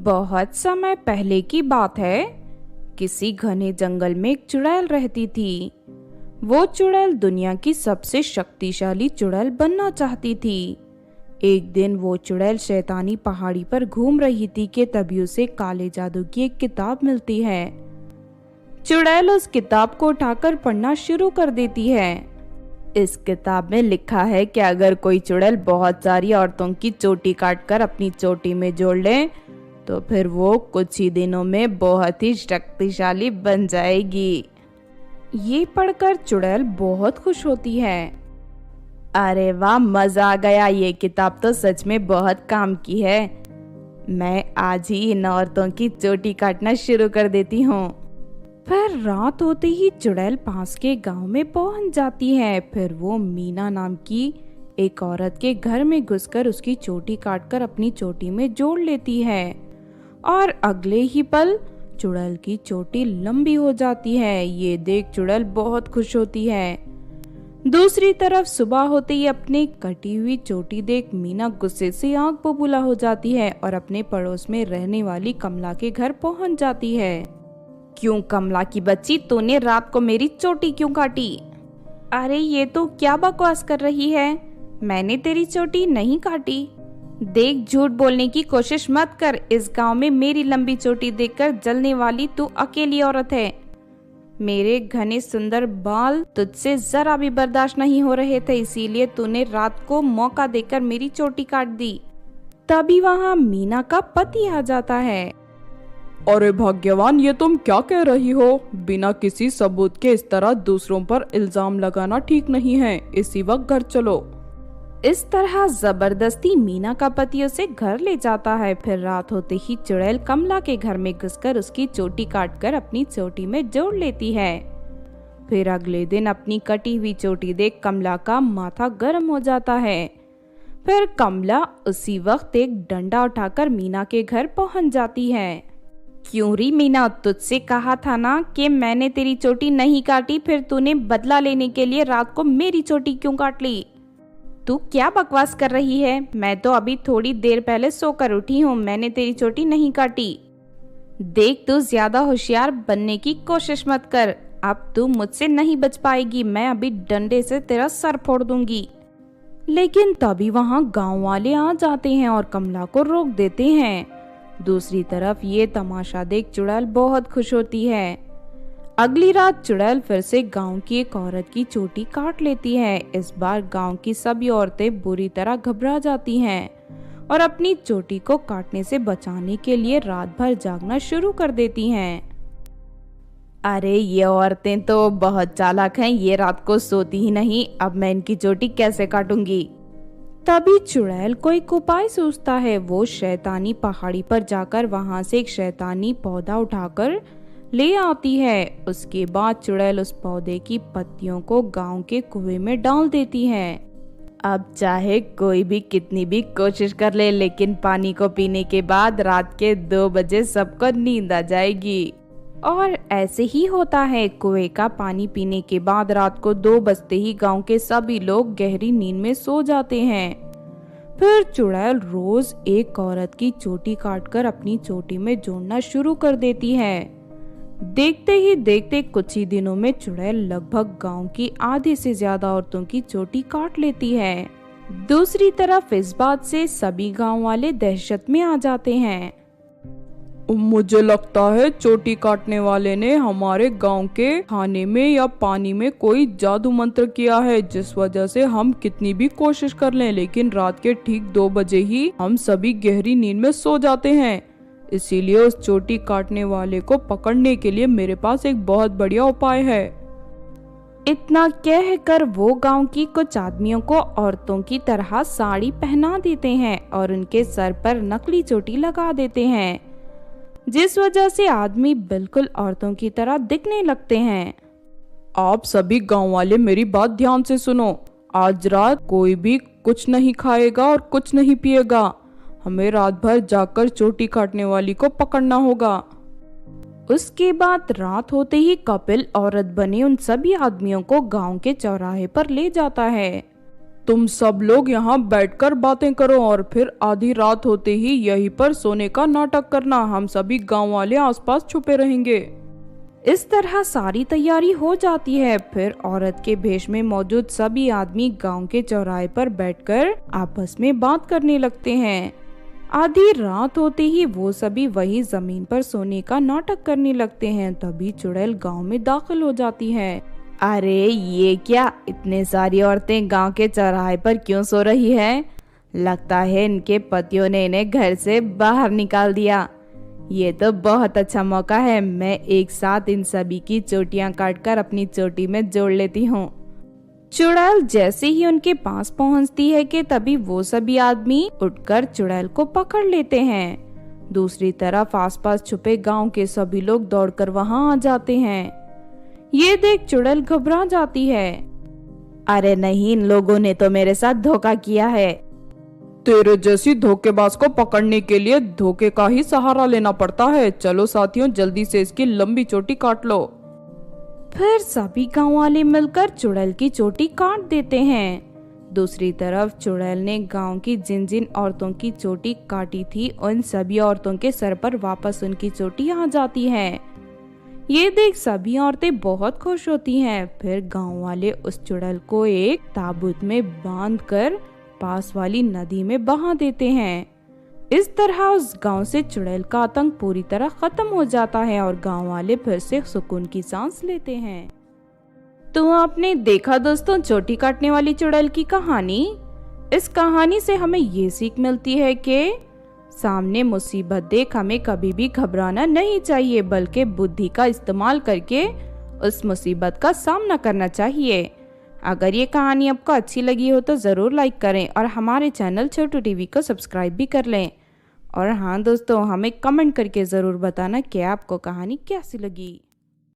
बहुत समय पहले की बात है। किसी घने जंगल में एक चुड़ैल रहती थी। वो चुड़ैल दुनिया की सबसे शक्तिशाली चुड़ैल बनना चाहती थी। एक दिन वो चुड़ैल शैतानी पहाड़ी पर घूम रही थी कि तभी उसे काले जादू की एक किताब मिलती है। चुड़ैल उस किताब को उठाकर पढ़ना शुरू कर देती है। इस किताब में लिखा है कि अगर कोई चुड़ैल बहुत सारी औरतों की चोटी काटकर अपनी चोटी में जोड़ ले तो फिर वो कुछ ही दिनों में बहुत ही शक्तिशाली बन जाएगी। ये पढ़कर चुड़ैल बहुत खुश होती है। अरे वाह, मजा आ गया, ये किताब तो सच में बहुत काम की है। मैं आज ही इन औरतों की चोटी काटना शुरू कर देती हूँ। फिर रात होते ही चुड़ैल पास के गांव में पहुंच जाती है। फिर वो मीना नाम की एक औरत के घर में घुसकर उसकी चोटी काटकर अपनी चोटी में जोड़ लेती है और अगले ही पल चुड़ैल की चोटी लंबी हो जाती है। ये देख चुड़ैल बहुत खुश होती है। दूसरी तरफ सुबह होते ही अपनी कटी हुई चोटी देख मीना गुस्से से आंख बबूला हो जाती है और अपने पड़ोस में रहने वाली कमला के घर पहुंच जाती है। क्यों कमला की बच्ची, तूने रात को मेरी चोटी क्यों काटी? अरे ये तो क्या बकवास कर रही है, मैंने तेरी चोटी नहीं काटी। देख, झूठ बोलने की कोशिश मत कर। इस गांव में मेरी लंबी चोटी देखकर जलने वाली तू अकेली औरत है। मेरे घने सुंदर बाल तुझसे जरा भी बर्दाश्त नहीं हो रहे थे, इसीलिए तूने रात को मौका देकर मेरी चोटी काट दी। तभी वहां मीना का पति आ जाता है। अरे भाग्यवान, ये तुम क्या कह रही हो? बिना किसी सबूत के इस तरह दूसरों पर इल्जाम लगाना ठीक नहीं है। इसी वक्त घर चलो। इस तरह जबरदस्ती मीना का पति उसे घर ले जाता है। फिर रात होते ही चुड़ैल कमला के घर में घुसकर उसकी चोटी काटकर अपनी चोटी में जोड़ लेती है। फिर अगले दिन अपनी कटी हुई चोटी देख कमला का माथा गर्म हो जाता है। फिर कमला उसी वक्त एक डंडा उठाकर मीना के घर पहुंच जाती है। क्यों री मीना, तुझसे कहा था ना कि मैंने तेरी चोटी नहीं काटी, फिर तूने बदला लेने के लिए रात को मेरी चोटी क्यों काट ली? तू क्या बकवास कर रही है? मैं तो अभी थोड़ी देर पहले सोकर उठी हूँ, मैंने तेरी चोटी नहीं काटी। देख, तू ज्यादा होशियार बनने की कोशिश मत कर। अब तू मुझसे नहीं बच पाएगी, मैं अभी डंडे से तेरा सर फोड़ दूंगी। लेकिन तभी वहाँ गांव वाले आ जाते हैं और कमला को रोक देते हैं। दूसरी तरफ ये तमाशा देख चुड़ैल बहुत खुश होती है। अगली रात चुड़ैल फिर से गांव की एक औरत की चोटी काट लेती है। इस बार गांव की सभी औरतें बुरी तरह घबरा जाती हैं और अपनी चोटी को काटने से बचाने के लिए रात भर जागना शुरू कर देती हैं। अरे ये औरतें तो बहुत चालाक हैं, ये रात को सोती ही नहीं। अब मैं इनकी चोटी कैसे काटूंगी? तभी चुड़ैल को एक उपाय सोचता है। वो शैतानी पहाड़ी पर जाकर वहां से एक शैतानी पौधा उठाकर ले आती है। उसके बाद चुड़ैल उस पौधे की पत्तियों को गांव के कुएं में डाल देती है। अब चाहे कोई भी कितनी भी कोशिश कर ले, लेकिन पानी को पीने के बाद रात के 2 बजे सबको नींद आ जाएगी। और ऐसे ही होता है। कुएं का पानी पीने के बाद रात को 2 बजते ही गांव के सभी लोग गहरी नींद में सो जाते हैं। फिर चुड़ैल रोज एक औरत की चोटी काटकर अपनी चोटी में जोड़ना शुरू कर देती है। देखते ही देखते कुछ ही दिनों में चुड़ैल लगभग गांव की आधे से ज्यादा औरतों की चोटी काट लेती है। दूसरी तरफ इस बात से सभी गांव वाले दहशत में आ जाते हैं। मुझे लगता है चोटी काटने वाले ने हमारे गांव के खाने में या पानी में कोई जादू मंत्र किया है, जिस वजह से हम कितनी भी कोशिश कर लें लेकिन रात के ठीक 2 बजे ही हम सभी गहरी नींद में सो जाते हैं। इसीलिए उस चोटी काटने वाले को पकड़ने के लिए मेरे पास एक बहुत बढ़िया उपाय है। इतना कहकर वो गांव की कुछ आदमियों को औरतों की तरह साड़ी पहना देते हैं और उनके सर पर नकली चोटी लगा देते हैं, जिस वजह से आदमी बिल्कुल औरतों की तरह दिखने लगते हैं। आप सभी गांव वाले मेरी बात ध्यान से सुनो। आज रात कोई भी कुछ नहीं खाएगा और कुछ नहीं पिएगा। हमें रात भर जाकर चोटी काटने वाली को पकड़ना होगा। उसके बाद रात होते ही कपिल औरत बने उन सभी आदमियों को गांव के चौराहे पर ले जाता है। तुम सब लोग यहाँ बैठकर बातें करो और फिर आधी रात होते ही यहीं पर सोने का नाटक करना। हम सभी गांव वाले आसपास छुपे रहेंगे। इस तरह सारी तैयारी हो जाती है। फिर औरत के भेष में मौजूद सभी आदमी गांव के चौराहे पर बैठकर आपस में बात करने लगते हैं। आधी रात होते ही वो सभी वही जमीन पर सोने का नाटक करने लगते हैं। तभी चुड़ैल गांव में दाखिल हो जाती है। अरे ये क्या, इतने सारी औरतें गांव के चौराहे पर क्यों सो रही है? लगता है इनके पतियों ने इन्हें घर से बाहर निकाल दिया। ये तो बहुत अच्छा मौका है, मैं एक साथ इन सभी की चोटियां काटकर अपनी चोटी में जोड़ लेती हूँ। चुड़ैल जैसे ही उनके पास पहुँचती है कि तभी वो सभी आदमी उठकर चुड़ैल को पकड़ लेते हैं। दूसरी तरफ आसपास छुपे गांव के सभी लोग दौड़कर वहां आ जाते हैं। ये देख चुड़ैल घबरा जाती है। अरे नहीं, इन लोगों ने तो मेरे साथ धोखा किया है। तेरे जैसी धोखेबाज को पकड़ने के लिए धोखे का ही सहारा लेना पड़ता है। चलो साथियों, जल्दी से इसकी लंबी चोटी काट लो। फिर सभी गांव वाले मिलकर चुड़ैल की चोटी काट देते हैं। दूसरी तरफ चुड़ैल ने गांव की जिन जिन औरतों की चोटी काटी थी उन सभी औरतों के सर पर वापस उनकी चोटी आ जाती है। ये देख सभी औरतें बहुत खुश होती हैं। फिर गांव वाले उस चुड़ैल को एक ताबूत में बांधकर पास वाली नदी में बहा देते हैं। इस तरह उस गांव से चुड़ैल का आतंक पूरी तरह खत्म हो जाता है और गांव वाले फिर से सुकून की सांस लेते हैं। तो आपने देखा दोस्तों चोटी काटने वाली चुड़ैल की कहानी। इस कहानी से हमें ये सीख मिलती है कि सामने मुसीबत देख हमें कभी भी घबराना नहीं चाहिए, बल्कि बुद्धि का इस्तेमाल करके उस मुसीबत का सामना करना चाहिए। अगर ये कहानी आपको अच्छी लगी हो तो ज़रूर लाइक करें और हमारे चैनल छोटू टीवी को सब्सक्राइब भी कर लें। और हाँ दोस्तों, हमें कमेंट करके ज़रूर बताना कि आपको कहानी कैसी लगी।